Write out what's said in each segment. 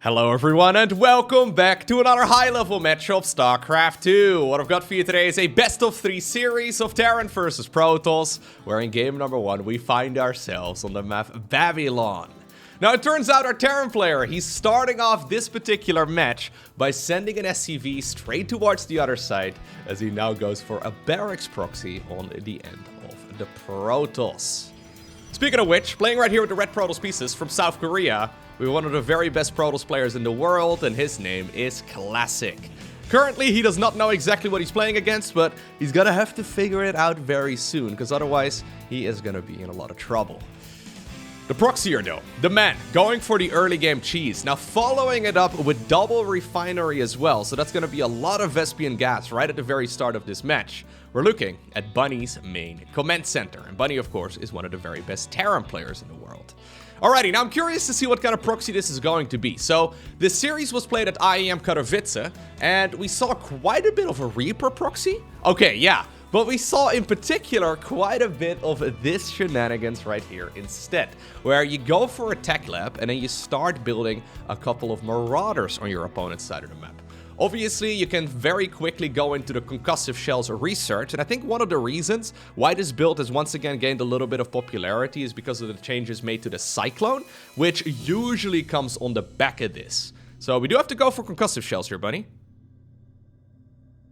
Hello everyone and welcome back to another high-level match of StarCraft 2. What I've got for you today is a best-of-3 series of Terran versus Protoss, where in game number 1 we find ourselves on the map Babylon. Now it turns out our Terran player, he's starting off this particular match by sending an SCV straight towards the other side, as he now goes for a barracks proxy on the end of the Protoss. Speaking of which, playing right here with the red Protoss pieces from South Korea, we have one of the very best Protoss players in the world, and his name is Classic. Currently, he does not know exactly what he's playing against, but he's gonna have to figure it out very soon, because otherwise, he is gonna be in a lot of trouble. The proxier though, the man, going for the early game cheese. Now following it up with double refinery as well, so that's gonna be a lot of Vespian gas right at the very start of this match. We're looking at Bunny's main command center, and Bunny of course is one of the very best Terran players in the world. Alrighty, now I'm curious to see what kind of proxy this is going to be. So, this series was played at IEM Katowice, and we saw quite a bit of a Reaper proxy. Okay, yeah, but we saw in particular quite a bit of this shenanigans right here instead, where you go for a tech lab and then you start building a couple of Marauders on your opponent's side of the map. Obviously, you can very quickly go into the concussive shells research, and I think one of the reasons why this build has once again gained a little bit of popularity is because of the changes made to the Cyclone, which usually comes on the back of this. So we do have to go for concussive shells here, Bunny.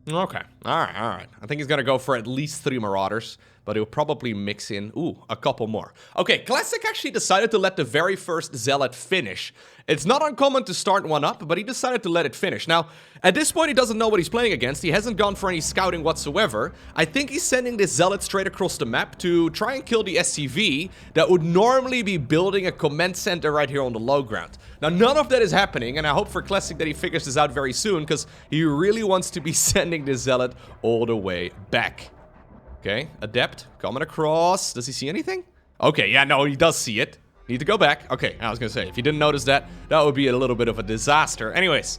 Okay, alright. I think he's gonna go for at least 3 Marauders, but he'll probably mix in, a couple more. Okay, Classic actually decided to let the very first Zealot finish. It's not uncommon to start one up, but he decided to let it finish. Now, at this point, he doesn't know what he's playing against. He hasn't gone for any scouting whatsoever. I think he's sending this Zealot straight across the map to try and kill the SCV that would normally be building a command center right here on the low ground. Now, none of that is happening, and I hope for Classic that he figures this out very soon, because he really wants to be sending this Zealot all the way back. Okay, Adept coming across. Does he see anything? Okay, yeah, no, he does see it. Need to go back. Okay, I was gonna say, if you didn't notice that, that would be a little bit of a disaster. Anyways,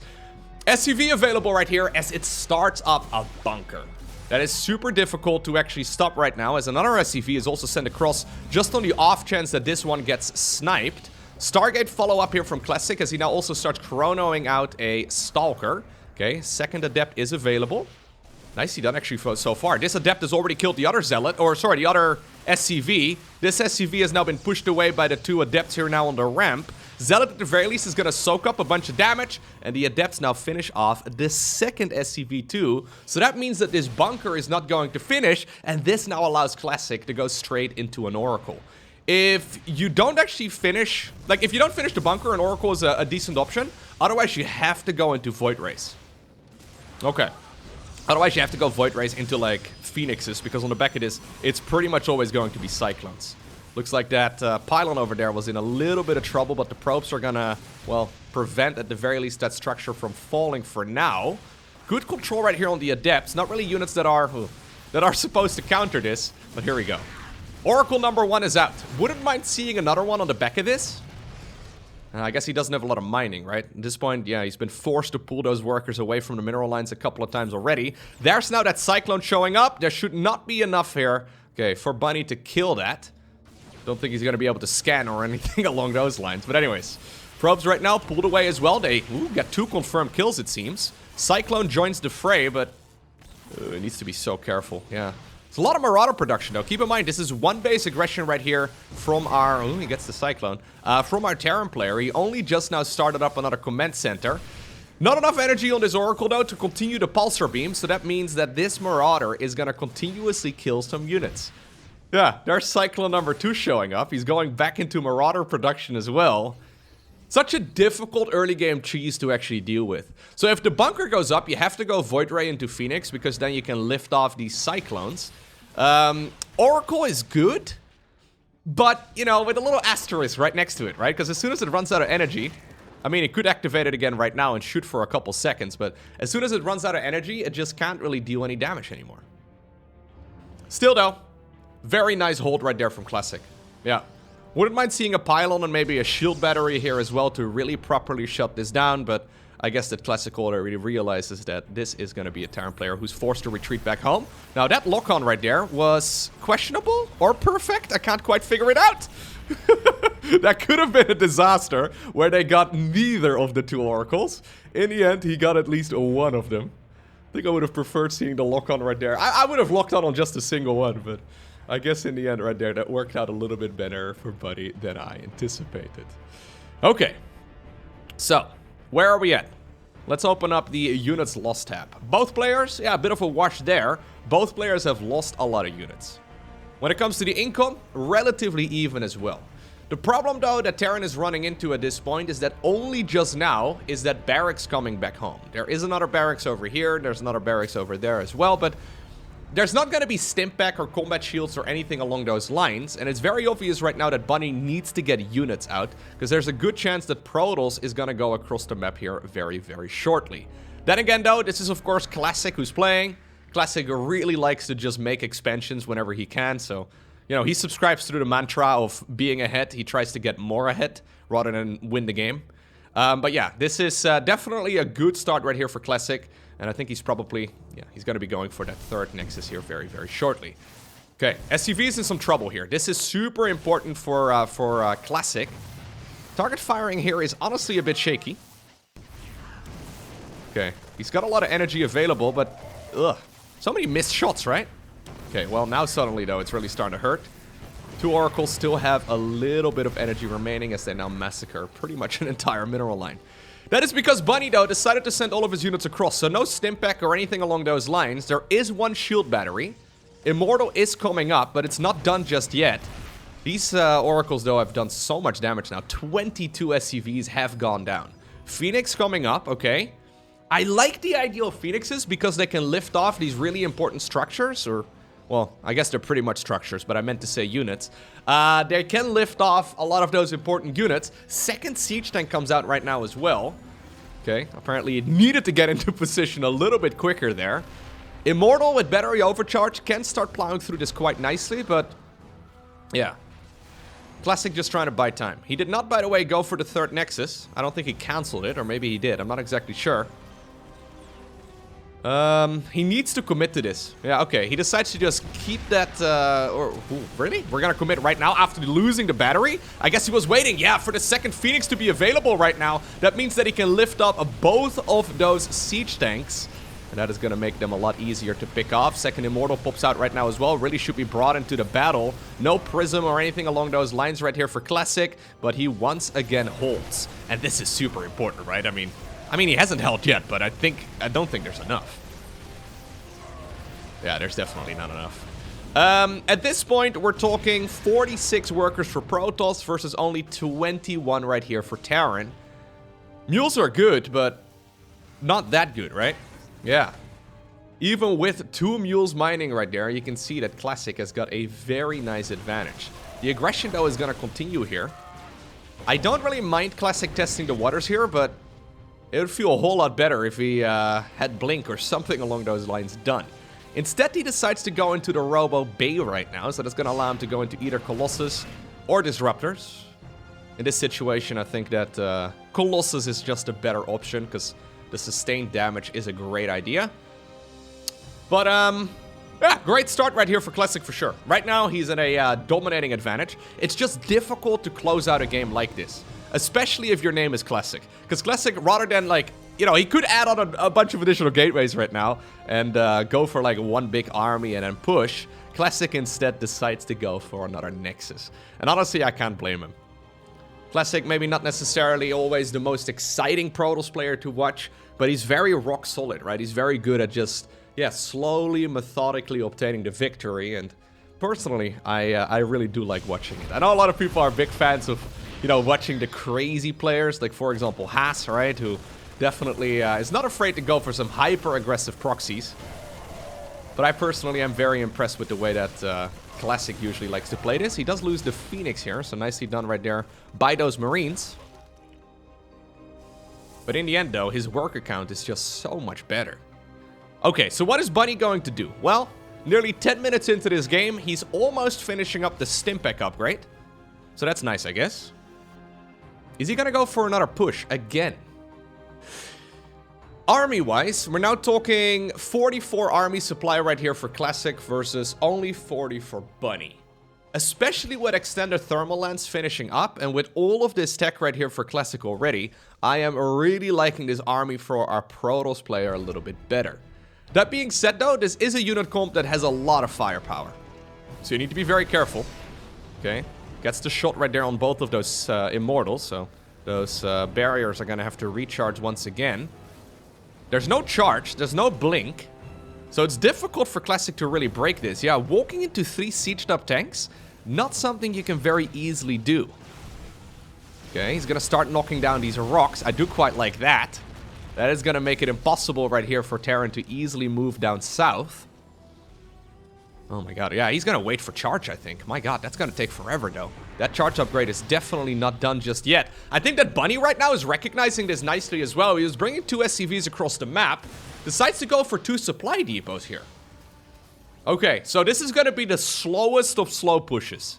SCV available right here as it starts up a bunker. That is super difficult to actually stop right now, as another SCV is also sent across just on the off chance that this one gets sniped. Stargate follow up here from Classic as he now also starts chronoing out a Stalker. Okay, second Adept is available. Nicely done actually so far. This Adept has already killed the other Zealot, or sorry, the other SCV. This SCV has now been pushed away by the 2 Adepts here now on the ramp. Zealot at the very least is going to soak up a bunch of damage, and the Adepts now finish off the second SCV too. So that means that this bunker is not going to finish, and this now allows Classic to go straight into an Oracle. If you don't actually finish, like if you don't finish the bunker, an Oracle is a decent option. Otherwise, you have to go into Void Rays. Okay. Otherwise, you have to go Void Rays into, like, Phoenixes, because on the back of this, it's pretty much always going to be Cyclones. Looks like that pylon over there was in a little bit of trouble, but the probes are gonna, well, prevent, at the very least, that structure from falling for now. Good control right here on the Adepts. Not really units that are supposed to counter this, but here we go. Oracle number 1 is out. Wouldn't mind seeing another one on the back of this. I guess he doesn't have a lot of mining, right? At this point, yeah, he's been forced to pull those workers away from the mineral lines a couple of times already. There's now that Cyclone showing up. There should not be enough here, okay, for Bunny to kill that. Don't think he's going to be able to scan or anything along those lines. But anyways, probes right now pulled away as well. They got 2 confirmed kills, it seems. Cyclone joins the fray, but it needs to be so careful, yeah. It's a lot of Marauder production, though. Keep in mind, this is 1 base aggression right here from our... Oh, he gets the Cyclone. From our Terran player. He only just now started up another command center. Not enough energy on this Oracle, though, to continue the Pulsar Beam. So that means that this Marauder is going to continuously kill some units. Yeah, there's Cyclone number 2 showing up. He's going back into Marauder production as well. Such a difficult early game cheese to actually deal with. So if the bunker goes up, you have to go Void Ray into Phoenix, because then you can lift off these Cyclones. Oracle is good, but, you know, with a little asterisk right next to it, right? Because as soon as it runs out of energy, I mean, it could activate it again right now and shoot for a couple seconds, but as soon as it runs out of energy, it just can't really deal any damage anymore. Still, though, very nice hold right there from Classic. Yeah. Wouldn't mind seeing a pylon and maybe a shield battery here as well to really properly shut this down, but I guess that Classic already realizes that this is going to be a Terran player who's forced to retreat back home. Now, that lock-on right there was questionable or perfect. I can't quite figure it out. That could have been a disaster where they got neither of the two oracles. In the end, he got at least one of them. I think I would have preferred seeing the lock-on right there. I would have locked on just a single one, but I guess in the end right there, that worked out a little bit better for Buddy than I anticipated. Okay. So, where are we at? Let's open up the units lost tab. Both players, yeah, a bit of a wash there. Both players have lost a lot of units. When it comes to the income, relatively even as well. The problem though that Terran is running into at this point is that only just now is that barracks coming back home. There is another barracks over here, there's another barracks over there as well, but there's not going to be stimp pack or combat shields or anything along those lines, and it's very obvious right now that Bunny needs to get units out, because there's a good chance that Protoss is going to go across the map here very, very shortly. Then again though, this is of course Classic who's playing. Classic really likes to just make expansions whenever he can, so, you know, he subscribes to the mantra of being ahead. He tries to get more ahead rather than win the game. But yeah, this is definitely a good start right here for Classic. And I think he's probably, yeah, he's going to be going for that third Nexus here very, very shortly. Okay, SCV is in some trouble here. This is super important for Classic. Target firing here is honestly a bit shaky. Okay, he's got a lot of energy available, but ugh, so many missed shots, right? Okay, well now suddenly though, it's really starting to hurt. Two Oracles still have a little bit of energy remaining as they now massacre pretty much an entire mineral line. That is because Bunny, though, decided to send all of his units across, so no stim pack or anything along those lines. There is one shield battery. Immortal is coming up, but it's not done just yet. These Oracles, though, have done so much damage now. 22 SCVs have gone down. Phoenix coming up, okay. I like the idea of Phoenixes because they can lift off these really important structures, or... well, I guess they're pretty much structures, but I meant to say units. They can lift off a lot of those important units. Second siege tank comes out right now as well. Okay, apparently it needed to get into position a little bit quicker there. Immortal with battery overcharge can start plowing through this quite nicely, but... yeah. Classic just trying to buy time. He did not, by the way, go for the third Nexus. I don't think he cancelled it, or maybe he did. I'm not exactly sure. He needs to commit to this. Yeah, okay. He decides to just keep that, really? We're gonna commit right now after losing the battery? I guess he was waiting, yeah, for the second Phoenix to be available right now. That means that he can lift up both of those siege tanks. And that is gonna make them a lot easier to pick off. Second Immortal pops out right now as well. Really should be brought into the battle. No Prism or anything along those lines right here for Classic. But he once again holds. And this is super important, right? I mean, he hasn't held yet, but I don't think there's enough. Yeah, there's definitely not enough. At this point, we're talking 46 workers for Protoss versus only 21 right here for Terran. Mules are good, but not that good, right? Yeah. Even with 2 mules mining right there, you can see that Classic has got a very nice advantage. The aggression, though, is going to continue here. I don't really mind Classic testing the waters here, but it would feel a whole lot better if he had Blink or something along those lines done. Instead, he decides to go into the Robo Bay right now, so that's going to allow him to go into either Colossus or Disruptors. In this situation, I think that Colossus is just a better option, because the sustained damage is a great idea. But, yeah, great start right here for Classic for sure. Right now, he's in a dominating advantage. It's just difficult to close out a game like this, especially if your name is Classic. Because Classic, rather than, like, you know, he could add on a bunch of additional gateways right now and go for, like, one big army and then push. Classic instead decides to go for another Nexus. And honestly, I can't blame him. Classic, maybe not necessarily always the most exciting Protoss player to watch, but he's very rock solid, right? He's very good at just, yeah, slowly, methodically obtaining the victory. And personally, I really do like watching it. I know a lot of people are big fans of, you know, watching the crazy players, like, for example, Haas, right? Who definitely is not afraid to go for some hyper-aggressive proxies. But I personally am very impressed with the way that Classic usually likes to play this. He does lose the Phoenix here, so nicely done right there by those Marines. But in the end, though, his worker count is just so much better. Okay, so what is Bunny going to do? Well, nearly 10 minutes into this game, he's almost finishing up the Stimpec upgrade. So that's nice, I guess. Is he gonna go for another push again? Army-wise, we're now talking 44 army supply right here for Classic versus only 40 for Bunny. especially with extended thermal lens finishing up, and with all of this tech right here for Classic already, I am really liking this army for our Protoss player a little bit better. That being said though, this is a unit comp that has a lot of firepower. So you need to be very careful. Okay, gets the shot right there on both of those Immortals, so those barriers are gonna have to recharge once again. There's no charge, there's no blink. So it's difficult for Classic to really break this. Yeah, walking into 3 sieged up tanks, not something you can very easily do. Okay, he's gonna start knocking down these rocks. I do quite like that. That is gonna make it impossible right here for Terran to easily move down south. Oh my god, yeah, he's gonna wait for charge, I think. My god, that's gonna take forever though. That charge upgrade is definitely not done just yet. I think that Bunny right now is recognizing this nicely as well. He was bringing 2 SCVs across the map. Decides to go for 2 supply depots here. Okay, so this is gonna be the slowest of slow pushes.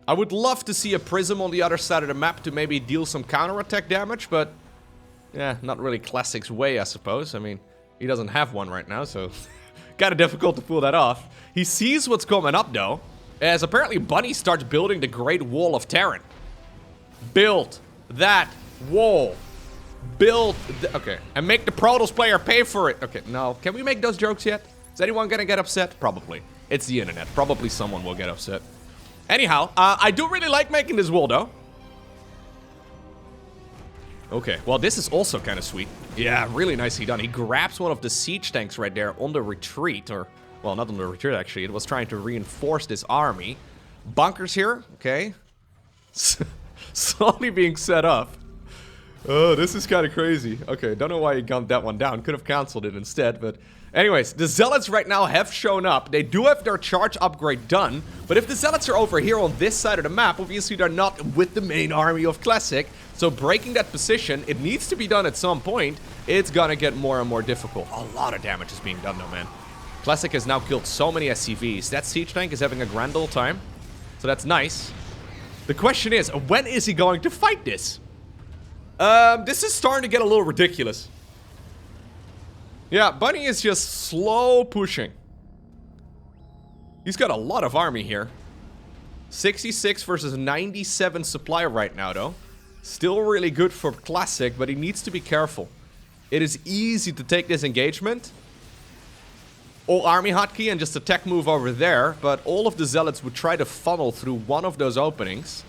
I would love to see a Prism on the other side of the map to maybe deal some counterattack damage, but yeah, not really Classic's way, I suppose. I mean, he doesn't have one right now, so kind of difficult to pull that off. He sees what's coming up though, as apparently Bunny starts building the Great Wall of Terran. Build that wall. Build, okay, and make the Protoss player pay for it. Okay, no, can we make those jokes yet? Is anyone gonna get upset? Probably. It's the internet. Probably someone will get upset. Anyhow, I do really like making this wall, though. Okay, well, this is also kind of sweet. Yeah, really nicely done. He grabs one of the siege tanks right there on the retreat, or, well, not on the retreat, actually. It was trying to reinforce this army. Bunkers here, okay. Slowly being set up. Oh, this is kind of crazy. Okay, don't know why he gunned that one down. Could have canceled it instead, but... Anyways, the Zealots right now have shown up. They do have their charge upgrade done, but if the Zealots are over here on this side of the map, obviously they're not with the main army of Classic. So breaking that position, it needs to be done at some point. It's gonna get more and more difficult. A lot of damage is being done though, man. Classic has now killed so many SCVs. That siege tank is having a grand old time. So that's nice. The question is, when is he going to fight this? This is starting to get a little ridiculous. Yeah, Bunny is just slow pushing. He's got a lot of army here. 66 versus 97 supply right now, though. Still really good for Classic, but he needs to be careful. It is easy to take this engagement. All army hotkey and just a tech move over there, but all of the Zealots would try to funnel through one of those openings.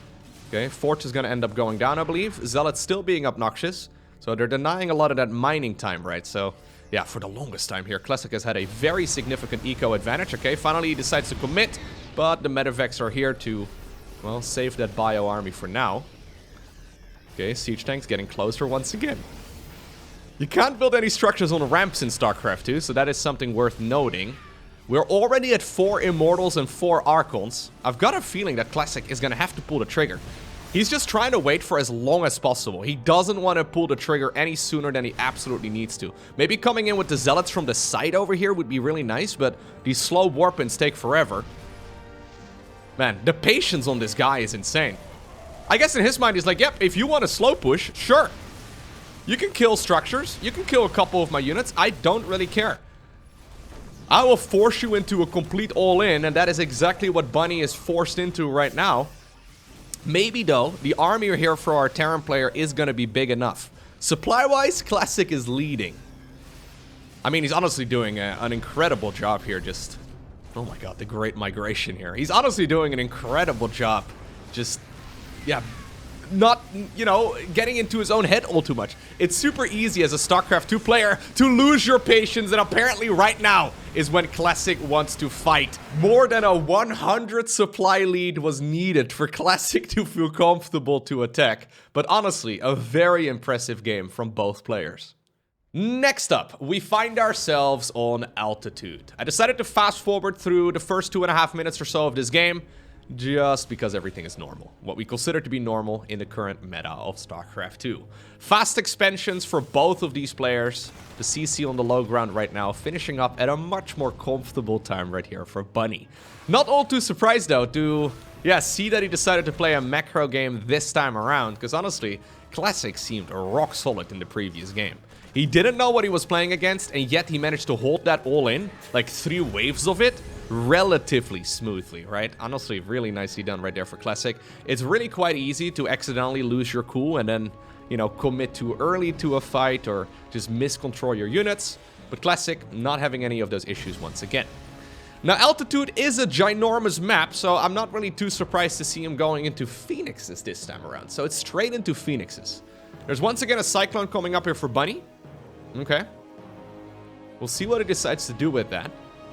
Okay, Forge is going to end up going down, I believe. Zealots still being obnoxious. So they're denying a lot of that mining time, right? So... yeah, for the longest time here, Classic has had a very significant eco advantage. Okay, finally he decides to commit, but the Medivacs are here to, well, save that bio army for now. Okay, siege tanks getting closer once again. You can't build any structures on ramps in StarCraft 2, so that is something worth noting. We're already at 4 Immortals and 4 Archons. I've got a feeling that Classic is going to have to pull the trigger. He's just trying to wait for as long as possible. He doesn't want to pull the trigger any sooner than he absolutely needs to. Maybe coming in with the Zealots from the side over here would be really nice, but these slow warp-ins take forever. Man, the patience on this guy is insane. I guess in his mind he's like, yep, if you want a slow push, sure. You can kill structures. You can kill a couple of my units. I don't really care. I will force you into a complete all-in, and that is exactly what Bunny is forced into right now. Maybe, though, the army here for our Terran player is going to be big enough. Supply-wise, Classic is leading. I mean, he's honestly doing an incredible job here. Just, oh my god, the great migration here. He's honestly doing an incredible job. Just, yeah, not, you know, getting into his own head all too much. It's super easy as a StarCraft 2 player to lose your patience, and apparently right now is when Classic wants to fight. More than a 100 supply lead was needed for Classic to feel comfortable to attack. But honestly, a very impressive game from both players. Next up, we find ourselves on altitude. I decided to fast forward through the first 2.5 minutes or so of this game, just because everything is normal. What we consider to be normal in the current meta of StarCraft 2. Fast expansions for both of these players. The CC on the low ground right now, finishing up at a much more comfortable time right here for Bunny. Not all too surprised though to, yeah, see that he decided to play a macro game this time around, because honestly, Classic seemed rock solid in the previous game. He didn't know what he was playing against, and yet he managed to hold that all in, like 3 waves of it. relatively smoothly, right? Honestly, really nicely done right there for Classic. It's really quite easy to accidentally lose your cool and then, you know, commit too early to a fight or just miscontrol your units. But Classic not having any of those issues once again. Now, Altitude is a ginormous map, so I'm not really too surprised to see him going into Phoenixes this time around. So it's straight into Phoenixes. There's once again a Cyclone coming up here for Bunny. Okay. We'll see what he decides to do with that.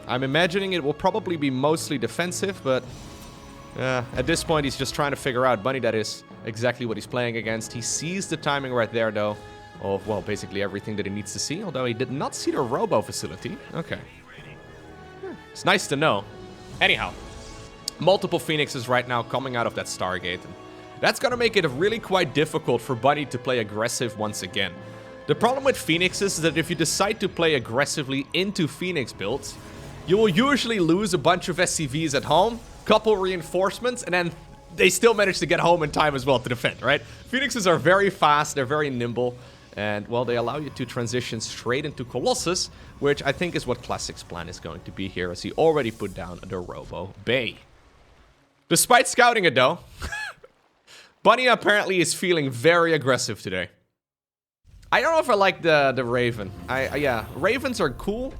I'm imagining it will probably be mostly defensive, but at this point he's just trying to figure out, Bunny that is, exactly what he's playing against. He sees the timing right there, though, of, well, basically everything that he needs to see, although he did not see the Robo facility. Okay. It's nice to know. Anyhow, multiple Phoenixes right now coming out of that Stargate. And that's going to make it really quite difficult for Bunny to play aggressive once again. The problem with Phoenixes is that if you decide to play aggressively into Phoenix builds, you will usually lose a bunch of SCVs at home, couple reinforcements, and then they still manage to get home in time as well to defend, right? Phoenixes are very fast, they're very nimble, and, well, they allow you to transition straight into Colossus, which I think is what Classic's plan is going to be here, as he already put down the Robo Bay. Despite scouting it, though, Bunny apparently is feeling very aggressive today. I don't know if I like the Raven. Yeah, Ravens are cool.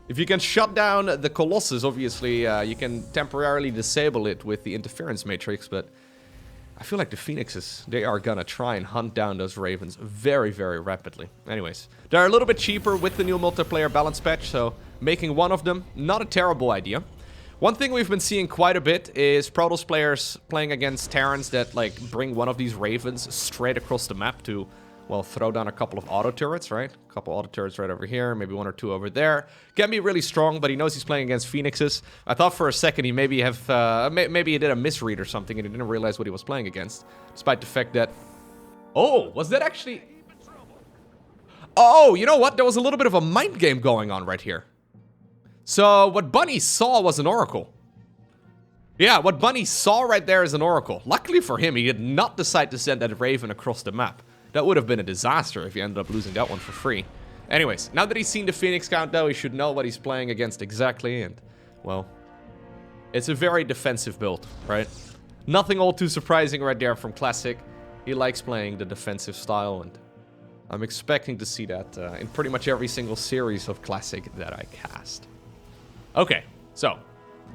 If you can shut down the Colossus, obviously, you can temporarily disable it with the interference matrix, but I feel like the Phoenixes, they are gonna try and hunt down those Ravens very, very rapidly. Anyways, they're a little bit cheaper with the new multiplayer balance patch, so making one of them, not a terrible idea. One thing we've been seeing quite a bit is Protoss players playing against Terrans that, like, bring one of these Ravens straight across the map to, well, throw down a couple of auto turrets, right? A couple auto turrets right over here, maybe one or two over there. Can be really strong, but he knows he's playing against Phoenixes. I thought for a second he maybe maybe he did a misread or something and he didn't realize what he was playing against. Despite the fact that... Oh, was that actually... Oh, you know what? There was a little bit of a mind game going on right here. So, what Bunny saw was an Oracle. Yeah, what Bunny saw right there is an Oracle. Luckily for him, he did not decide to send that Raven across the map. That would have been a disaster if he ended up losing that one for free. Anyways, now that he's seen the Phoenix count, though, he should know what he's playing against exactly. And, well, it's a very defensive build, right? Nothing all too surprising right there from Classic. He likes playing the defensive style, and I'm expecting to see that in pretty much every single series of Classic that I cast. Okay, so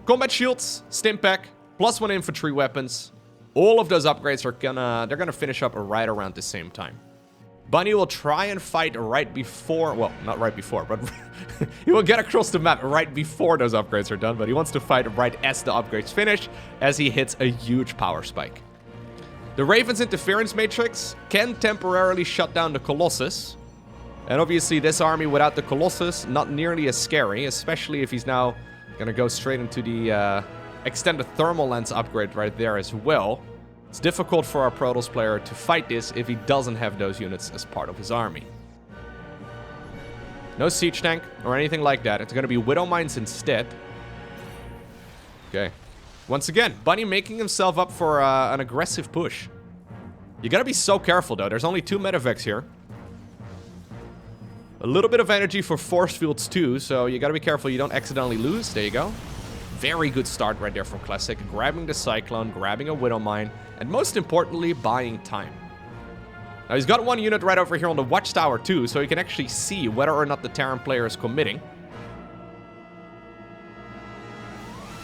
combat shields, stim pack, +1 infantry weapons. All of those upgrades are gonna finish up right around the same time. Bunny will try and fight right before, well, not right before, but he will get across the map right before those upgrades are done, but he wants to fight right as the upgrades finish, as he hits a huge power spike. The Raven's interference matrix can temporarily shut down the Colossus, and obviously this army without the Colossus, not nearly as scary, especially if he's now gonna go straight into the extended thermal lens upgrade right there as well. It's difficult for our Protoss player to fight this if he doesn't have those units as part of his army. No siege tank or anything like that. It's going to be Widow Mines instead. Okay. Once again, Bunny making himself up for an aggressive push. You gotta be so careful, though. There's only 2 medevacs here. A little bit of energy for force fields, too, so you gotta be careful you don't accidentally lose. There you go. Very good start right there from Classic. Grabbing the Cyclone, grabbing a Widow Mine, and most importantly, buying time. Now, he's got 1 unit right over here on the Watchtower, too, so he can actually see whether or not the Terran player is committing.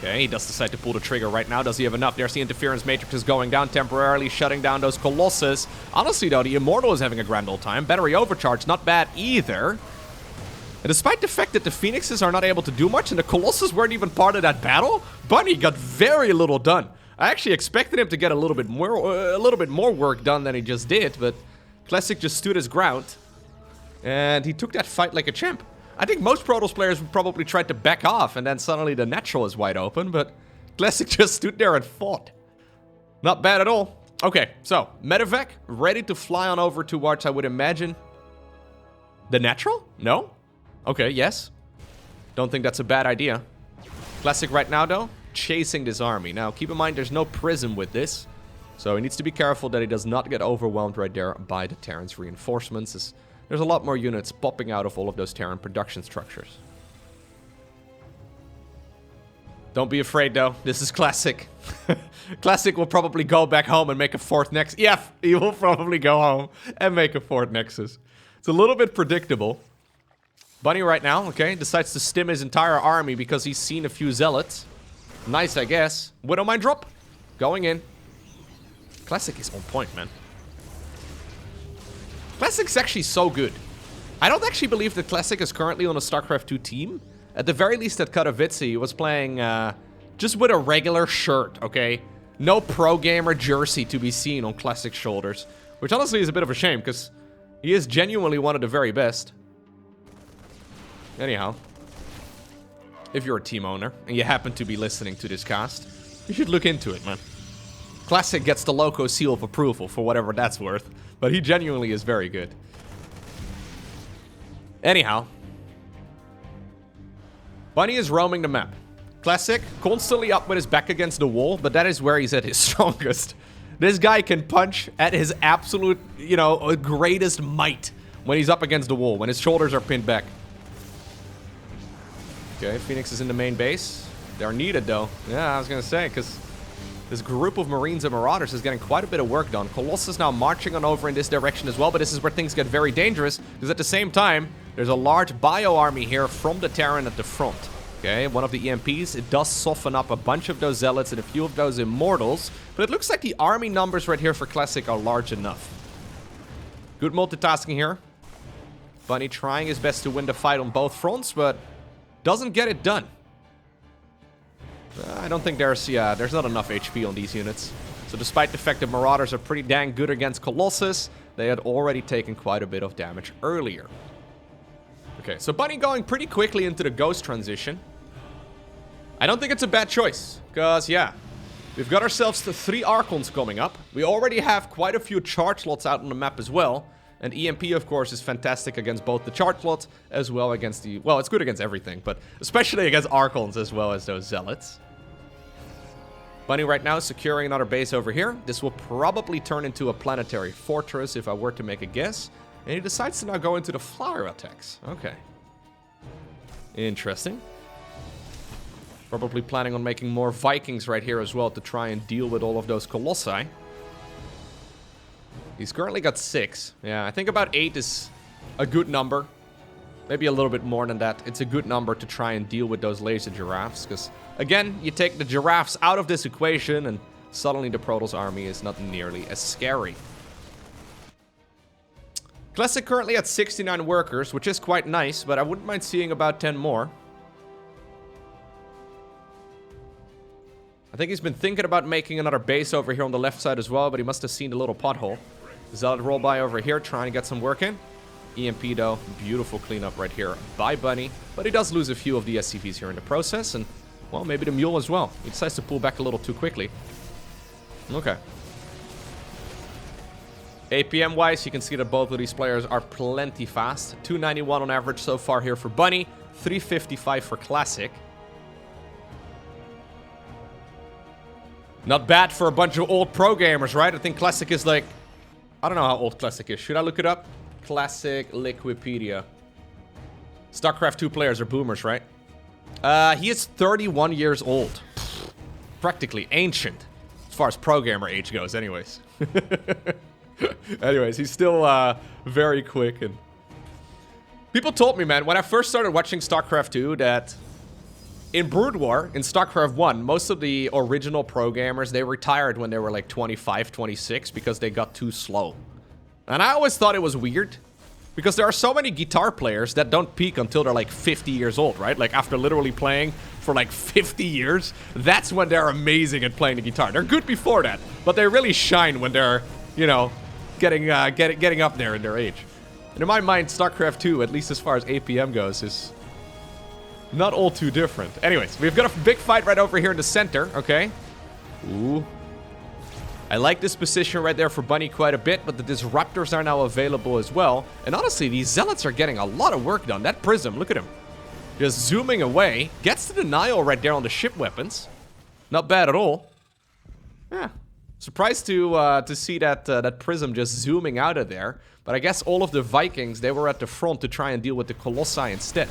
Okay, he does decide to pull the trigger right now. Does he have enough? There's the interference matrix is going down temporarily, shutting down those Colossus. Honestly, though, the Immortal is having a grand old time. Battery overcharge, not bad either. And despite the fact that the Phoenixes are not able to do much and the Colossus weren't even part of that battle, Bunny got very little done. I actually expected him to get a little bit more work done than he just did, but Classic just stood his ground, and he took that fight like a champ. I think most Protoss players would probably try to back off, and then suddenly the natural is wide open, but Classic just stood there and fought. Not bad at all. Okay, so, medevac, ready to fly on over towards, I would imagine, the natural? No? Okay, yes. Don't think that's a bad idea. Classic right now, though, chasing this army. Now, keep in mind, there's no prism with this, so he needs to be careful that he does not get overwhelmed right there by the Terran's reinforcements, as there's a lot more units popping out of all of those Terran production structures. Don't be afraid, though. This is Classic. Classic will probably go back home and make a 4th Nexus. Yeah, he will probably go home and make a 4th Nexus. It's a little bit predictable. Bunny right now, okay, decides to stim his entire army because he's seen a few Zealots. Nice, I guess. Widowmine drop. Going in. Classic is on point, man. Classic's actually so good. I don't actually believe that Classic is currently on a StarCraft 2 team. At the very least at Katowice, he was playing just with a regular shirt, okay? No pro gamer jersey to be seen on Classic's shoulders. Which honestly is a bit of a shame, because he is genuinely one of the very best. Anyhow. If you're a team owner, and you happen to be listening to this cast, you should look into it, man. Classic gets the Lowko seal of approval for whatever that's worth. But he genuinely is very good. Anyhow. Bunny is roaming the map. Classic, constantly up with his back against the wall, but that is where he's at his strongest. This guy can punch at his absolute, you know, greatest might when he's up against the wall, when his shoulders are pinned back. Okay, Phoenix is in the main base. They're needed, though. Yeah, I was gonna say, because this group of Marines and Marauders is getting quite a bit of work done. Colossus now marching on over in this direction as well, but this is where things get very dangerous, because at the same time, there's a large bio army here from the Terran at the front. Okay, one of the EMPs, it does soften up a bunch of those Zealots and a few of those Immortals, but it looks like the army numbers right here for Classic are large enough. Good multitasking here. Bunny trying his best to win the fight on both fronts, but doesn't get it done. I don't think there's not enough HP on these units. So despite the fact that Marauders are pretty dang good against Colossus, they had already taken quite a bit of damage earlier. Okay, so Bunny going pretty quickly into the Ghost transition. I don't think it's a bad choice, because, yeah, we've got ourselves the 3 Archons coming up. We already have quite a few charge slots out on the map as well. And EMP, of course, is fantastic against both the charge slots as well against the... Well, it's good against everything, but especially against Archons as well as those Zealots. Bunny right now is securing another base over here. This will probably turn into a planetary fortress if I were to make a guess. And he decides to now go into the flyer attacks. Okay. Interesting. Probably planning on making more Vikings right here as well to try and deal with all of those Colossi. He's currently got 6. Yeah, I think about 8 is a good number. Maybe a little bit more than that. It's a good number to try and deal with those laser giraffes. Because, again, you take the giraffes out of this equation and suddenly the Protoss army is not nearly as scary. Classic currently at 69 workers, which is quite nice, but I wouldn't mind seeing about 10 more. I think he's been thinking about making another base over here on the left side as well, but he must have seen the little pothole. Zealot roll by over here, trying to get some work in. EMP though, beautiful cleanup right here by Bunny, but he does lose a few of the SCVs here in the process, and, well, maybe the Mule as well. He decides to pull back a little too quickly. Okay. APM-wise, you can see that both of these players are plenty fast. 291 on average so far here for Bunny, 355 for Classic. Not bad for a bunch of old pro gamers, right? I think Classic is like... I don't know how old Classic is. Should I look it up? Classic Liquipedia. StarCraft 2 players are boomers, right? He is 31 years old. Practically ancient. As far as pro gamer age goes, anyways. Anyways, he's still very quick. And people told me, man, when I first started watching StarCraft 2 that... in Brood War, in StarCraft 1, most of the original pro gamers, they retired when they were like 25, 26 because they got too slow. And I always thought it was weird because there are so many guitar players that don't peak until they're like 50 years old, right? Like after literally playing for like 50 years, that's when they're amazing at playing the guitar. They're good before that, but they really shine when they're, you know, getting up there in their age. And in my mind, StarCraft 2, at least as far as APM goes, is... not all too different. Anyways, we've got a big fight right over here in the center, okay? Ooh. I like this position right there for Bunny quite a bit, but the Disruptors are now available as well. And honestly, these Zealots are getting a lot of work done. That Prism, look at him. Just zooming away. Gets the denial right there on the ship weapons. Not bad at all. Yeah. Surprised to see that Prism just zooming out of there. But I guess all of the Vikings, they were at the front to try and deal with the Colossi instead.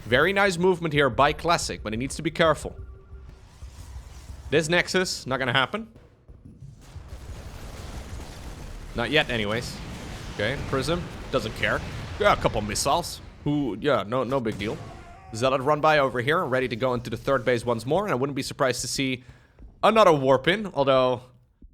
Very nice movement here by Classic, but he needs to be careful. This Nexus, not gonna happen. Not yet, anyways. Okay, Prism, doesn't care. Yeah, a couple missiles. Yeah, no big deal. Zealot run by over here, ready to go into the third base once more, and I wouldn't be surprised to see another warp in, although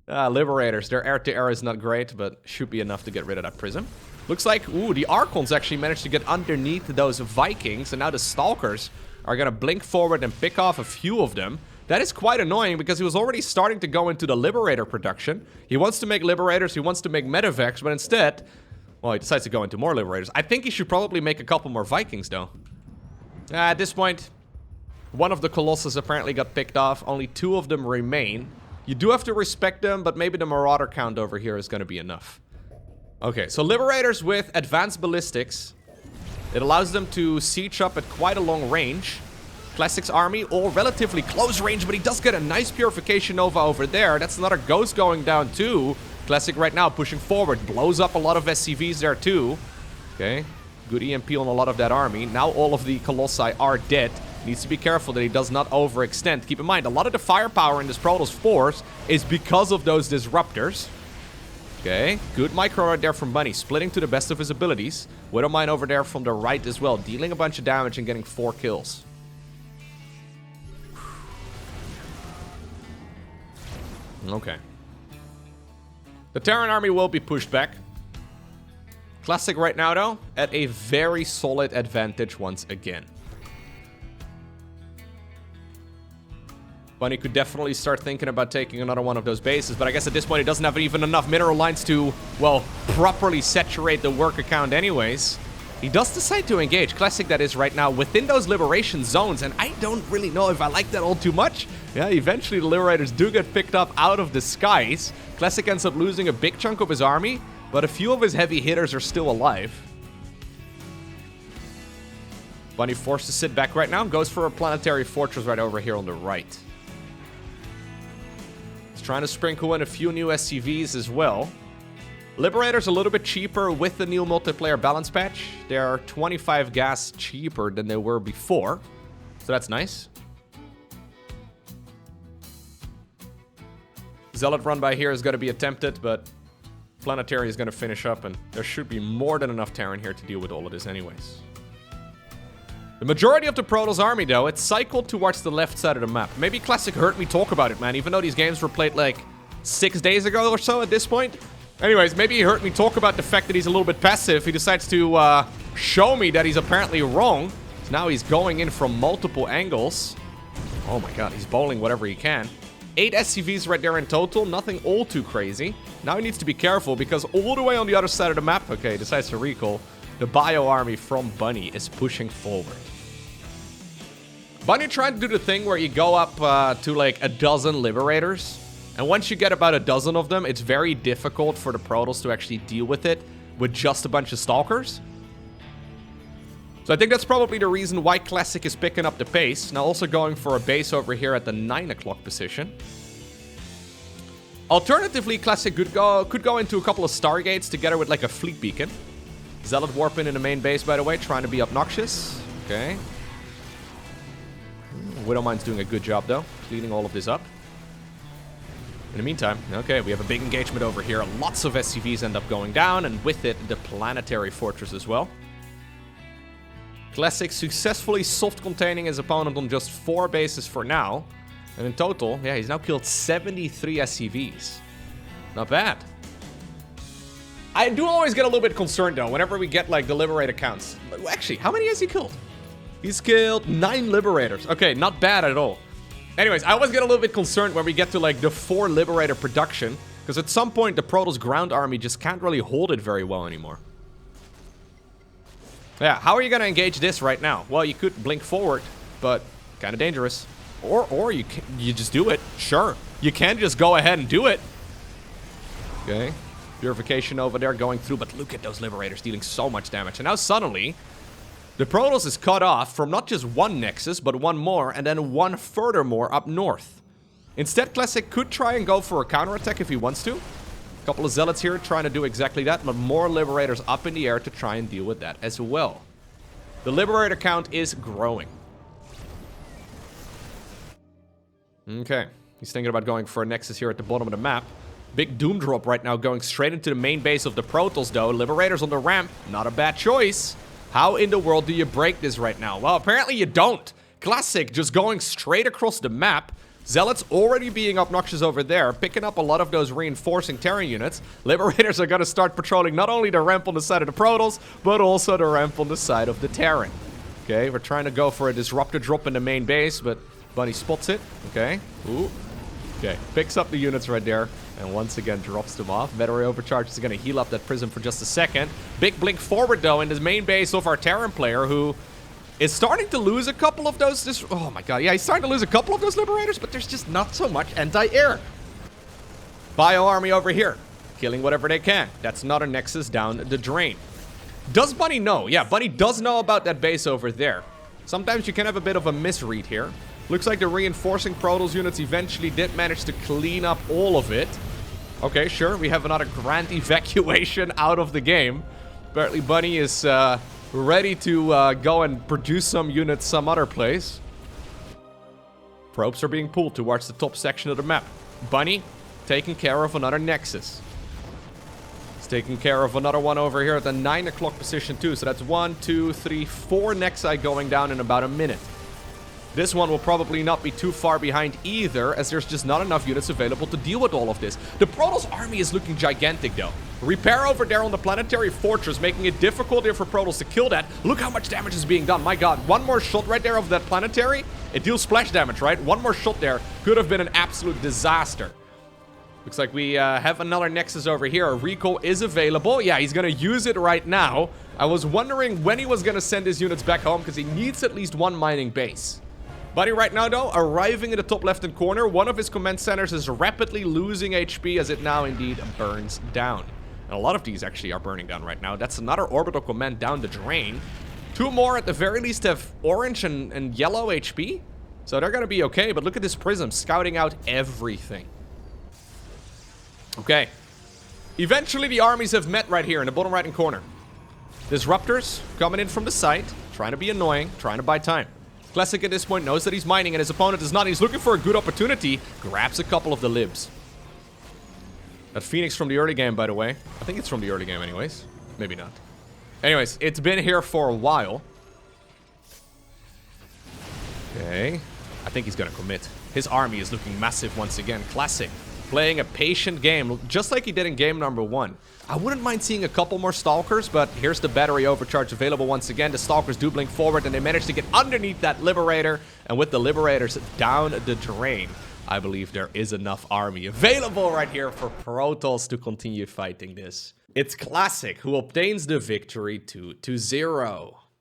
Liberators, their air-to-air is not great, but should be enough to get rid of that Prism. Looks like, the Archons actually managed to get underneath those Vikings, and now the Stalkers are gonna blink forward and pick off a few of them. That is quite annoying because he was already starting to go into the Liberator production. He wants to make Liberators, he wants to make Medivacs, but instead, well, he decides to go into more Liberators. I think he should probably make a couple more Vikings, though. At this point, one of the Colossus apparently got picked off. Only 2 of them remain. You do have to respect them, but maybe the Marauder count over here is going to be enough. Okay, so Liberators with advanced ballistics. It allows them to siege up at quite a long range. Classic's army, all relatively close range, but he does get a nice Purification Nova over there. That's another Ghost going down too. Classic right now pushing forward, blows up a lot of SCVs there too. Okay, good EMP on a lot of that army. Now all of the Colossi are dead. Needs to be careful that he does not overextend. Keep in mind, a lot of the firepower in this Protoss force is because of those Disruptors. Okay, good micro right there from Bunny, splitting to the best of his abilities. Widowmine over there from the right as well, dealing a bunch of damage and getting 4 kills. Okay. The Terran army will be pushed back. Classic right now, though, at a very solid advantage once again. Bunny could definitely start thinking about taking another one of those bases, but I guess at this point he doesn't have even enough mineral lines to, well, properly saturate the work account anyways. He does decide to engage, Classic that is right now, within those liberation zones, and I don't really know if I like that all too much. Yeah, eventually the Liberators do get picked up out of the skies. Classic ends up losing a big chunk of his army, but a few of his heavy hitters are still alive. Bunny forced to sit back right now, goes for a planetary fortress right over here on the right. He's trying to sprinkle in a few new SCVs as well. Liberator's a little bit cheaper with the new multiplayer balance patch. They are 25 gas cheaper than they were before, so that's nice. Zealot run by here is going to be attempted, but Planetary is going to finish up, and there should be more than enough Terran here to deal with all of this anyways. The majority of the Protoss army, though, it's cycled towards the left side of the map. Maybe Classic heard me talk about it, man, even though these games were played like 6 days ago or so at this point. Anyways, maybe he heard me talk about the fact that he's a little bit passive. He decides to show me that he's apparently wrong. So now he's going in from multiple angles. Oh my god, he's bowling whatever he can. 8 SCVs right there in total, nothing all too crazy. Now he needs to be careful because all the way on the other side of the map, okay, he decides to recall. The Bio army from Bunny is pushing forward. Bunny tried to do the thing where you go up to like a dozen Liberators. And once you get about a dozen of them, it's very difficult for the Protoss to actually deal with it with just a bunch of Stalkers. So I think that's probably the reason why Classic is picking up the pace. Now also going for a base over here at the 9 o'clock position. Alternatively, Classic could go into a couple of Stargates together with like a fleet beacon. Zealot warping in the main base, by the way, trying to be obnoxious. Okay. Widowmine's doing a good job, though, cleaning all of this up. In the meantime, okay, we have a big engagement over here. Lots of SCVs end up going down, and with it, the planetary fortress as well. Classic successfully soft-containing his opponent on just 4 bases for now. And in total, yeah, he's now killed 73 SCVs. Not bad. I do always get a little bit concerned, though, whenever we get, like, the Liberator counts. Actually, how many has he killed? He's killed 9 Liberators. Okay, not bad at all. Anyways, I always get a little bit concerned when we get to, like, the 4 Liberator production, because at some point, the Protoss ground army just can't really hold it very well anymore. Yeah, how are you going to engage this right now? Well, you could blink forward, but kind of dangerous. Or you just do it. Sure, you can just go ahead and do it. Okay, Purification over there going through, but look at those Liberators dealing so much damage. And now suddenly, the Protoss is cut off from not just one Nexus, but one more, and then one furthermore up north. Instead, Classic could try and go for a counterattack if he wants to. A couple of Zealots here trying to do exactly that, but more Liberators up in the air to try and deal with that as well. The Liberator count is growing. Okay, He's thinking about going for a Nexus here at the bottom of the map. Big Doom drop right now going straight into the main base of the Protoss, though. Liberators on the ramp. Not a bad choice. How in the world do you break this right now? Well, apparently you don't. Classic, just going straight across the map. Zealots already being obnoxious over there, picking up a lot of those reinforcing Terran units. Liberators are going to start patrolling not only the ramp on the side of the Protoss, but also the ramp on the side of the Terran. Okay, we're trying to go for a disruptor drop in the main base, but Bunny spots it. Okay, ooh. Okay, picks up the units right there, and once again drops them off. Battery overcharge is going to heal up that prism for just a second. Big blink forward, though, in the main base of our Terran player, who is starting to lose a couple of those... Oh my god, yeah, he's starting to lose a couple of those Liberators, but there's just not so much anti-air. Bio army over here, killing whatever they can. That's not a Nexus down the drain. Does Bunny know? Yeah, Bunny does know about that base over there. Sometimes you can have a bit of a misread here. Looks like the reinforcing Protoss units eventually did manage to clean up all of it. Okay, sure, we have another grand evacuation out of the game. Apparently Bunny is ready to go and produce some units some other place. Probes are being pulled towards the top section of the map. Bunny taking care of another Nexus. He's taking care of another one over here at the 9 o'clock position too. So that's 1, 2, 3, 4 Nexi going down in about a minute. This one will probably not be too far behind either, as there's just not enough units available to deal with all of this. The Protoss army is looking gigantic, though. Repair over there on the planetary fortress, making it difficult here for Protoss to kill that. Look how much damage is being done. My god, one more shot right there of that planetary. It deals splash damage, right? One more shot there could have been an absolute disaster. Looks like we have another Nexus over here. A recall is available. Yeah, he's going to use it right now. I was wondering when he was going to send his units back home, because he needs at least one mining base. Buddy right now, though, arriving in the top left-hand corner. One of his command centers is rapidly losing HP as it now indeed burns down. And a lot of these actually are burning down right now. That's another orbital command down the drain. 2 more at the very least have orange and yellow HP. So they're going to be okay. But look at this prism scouting out everything. Okay. Eventually the armies have met right here in the bottom right-hand corner. Disruptors coming in from the side, trying to be annoying, trying to buy time. Classic at this point knows that he's mining and his opponent does not. He's looking for a good opportunity. Grabs a couple of the libs. That Phoenix from the early game, by the way. I think it's from the early game anyways. Maybe not. Anyways, it's been here for a while. Okay. I think he's gonna commit. His army is looking massive once again. Classic. Playing a patient game, just like he did in game number 1. I wouldn't mind seeing a couple more Stalkers, but here's the battery overcharge available once again. The Stalkers do blink forward, and they manage to get underneath that Liberator. And with the Liberators down the drain, I believe there is enough army available right here for Protoss to continue fighting this. It's Classic who obtains the victory 2-0.